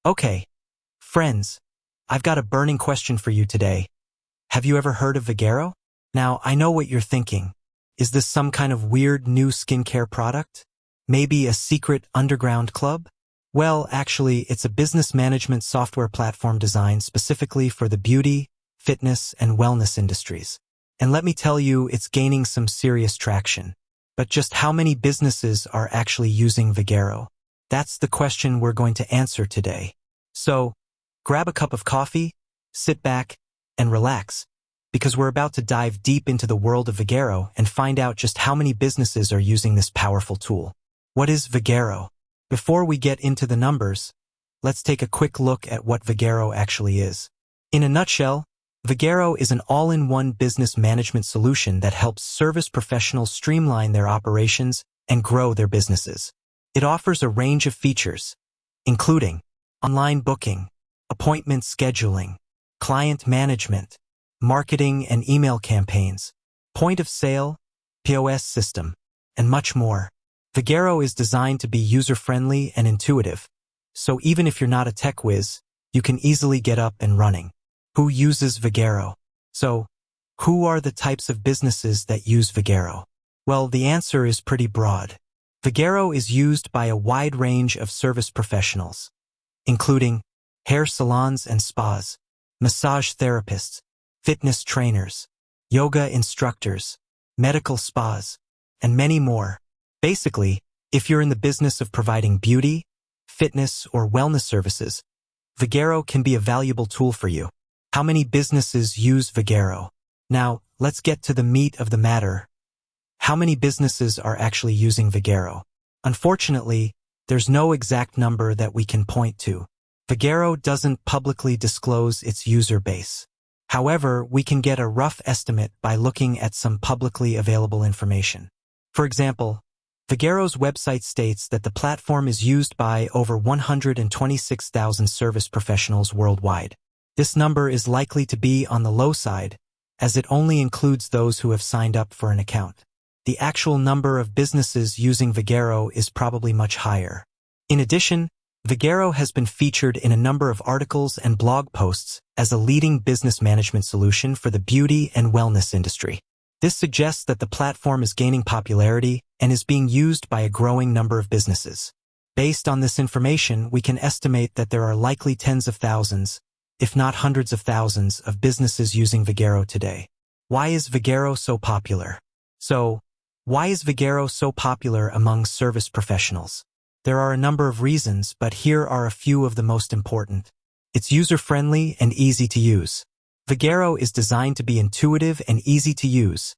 Okay, friends, I've got a burning question for you today. Have you ever heard of Vagaro? Now, I know what you're thinking. Is this some kind of weird new skincare product? Maybe a secret underground club? Well, actually, it's a business management software platform designed specifically for the beauty, fitness, and wellness industries. And let me tell you, it's gaining some serious traction. But just how many businesses are actually using Vagaro? That's the question we're going to answer today. So, grab a cup of coffee, sit back, and relax, because we're about to dive deep into the world of Vagaro and find out just how many businesses are using this powerful tool. What is Vagaro? Before we get into the numbers, let's take a quick look at what Vagaro actually is. In a nutshell, Vagaro is an all-in-one business management solution that helps service professionals streamline their operations and grow their businesses. It offers a range of features, including online booking, appointment scheduling, client management, marketing and email campaigns, point of sale, POS system, and much more. Vagaro is designed to be user-friendly and intuitive, so even if you're not a tech whiz, you can easily get up and running. Who uses Vagaro? So, who are the types of businesses that use Vagaro? Well, the answer is pretty broad. Vagaro is used by a wide range of service professionals, including hair salons and spas, massage therapists, fitness trainers, yoga instructors, medical spas, and many more. Basically, if you're in the business of providing beauty, fitness, or wellness services, Vagaro can be a valuable tool for you. How many businesses use Vagaro? Now, let's get to the meat of the matter. How many businesses are actually using Vagaro? Unfortunately, there's no exact number that we can point to. Vagaro doesn't publicly disclose its user base. However, we can get a rough estimate by looking at some publicly available information. For example, Vagaro's website states that the platform is used by over 126,000 service professionals worldwide. This number is likely to be on the low side, as it only includes those who have signed up for an account. The actual number of businesses using Vagaro is probably much higher. In addition, Vagaro has been featured in a number of articles and blog posts as a leading business management solution for the beauty and wellness industry. This suggests that the platform is gaining popularity and is being used by a growing number of businesses. Based on this information, we can estimate that there are likely tens of thousands, if not hundreds of thousands, of businesses using Vagaro today. Why is Vagaro so popular? So, why is Vagaro so popular among service professionals? There are a number of reasons, but here are a few of the most important. It's user-friendly and easy to use. Vagaro is designed to be intuitive and easy to use,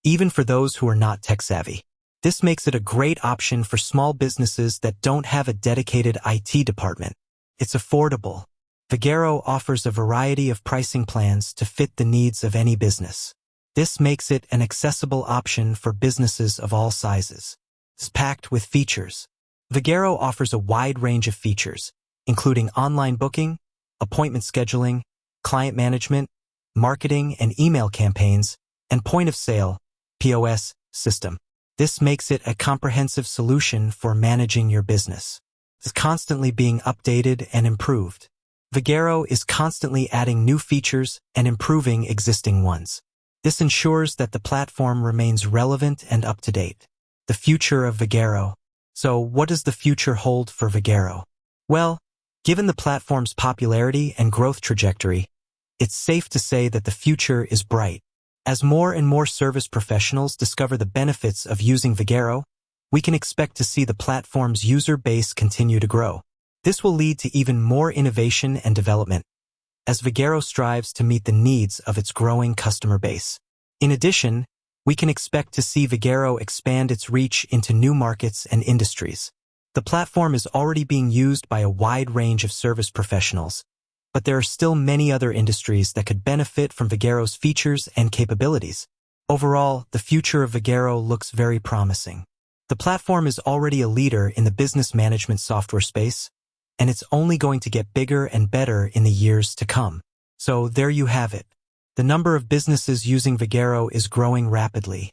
even for those who are not tech-savvy. This makes it a great option for small businesses that don't have a dedicated IT department. It's affordable. Vagaro offers a variety of pricing plans to fit the needs of any business. This makes it an accessible option for businesses of all sizes. It's packed with features. Vagaro offers a wide range of features, including online booking, appointment scheduling, client management, marketing and email campaigns, and point-of-sale (POS) system. This makes it a comprehensive solution for managing your business. It's constantly being updated and improved. Vagaro is constantly adding new features and improving existing ones. This ensures that the platform remains relevant and up-to-date. The future of Vagaro. So, what does the future hold for Vagaro? Well, given the platform's popularity and growth trajectory, it's safe to say that the future is bright. As more and more service professionals discover the benefits of using Vagaro, we can expect to see the platform's user base continue to grow. This will lead to even more innovation and development, as Vagaro strives to meet the needs of its growing customer base. In addition, we can expect to see Vagaro expand its reach into new markets and industries. The platform is already being used by a wide range of service professionals, but there are still many other industries that could benefit from Vagaro's features and capabilities. Overall, the future of Vagaro looks very promising. The platform is already a leader in the business management software space, and it's only going to get bigger and better in the years to come. So there you have it. The number of businesses using Vagaro is growing rapidly,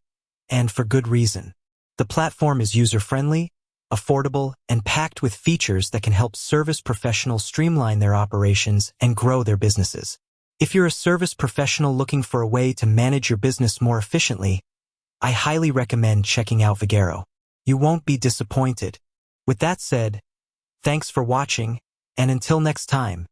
and for good reason. The platform is user-friendly, affordable, and packed with features that can help service professionals streamline their operations and grow their businesses. If you're a service professional looking for a way to manage your business more efficiently, I highly recommend checking out Vagaro. You won't be disappointed. With that said, thanks for watching, and until next time.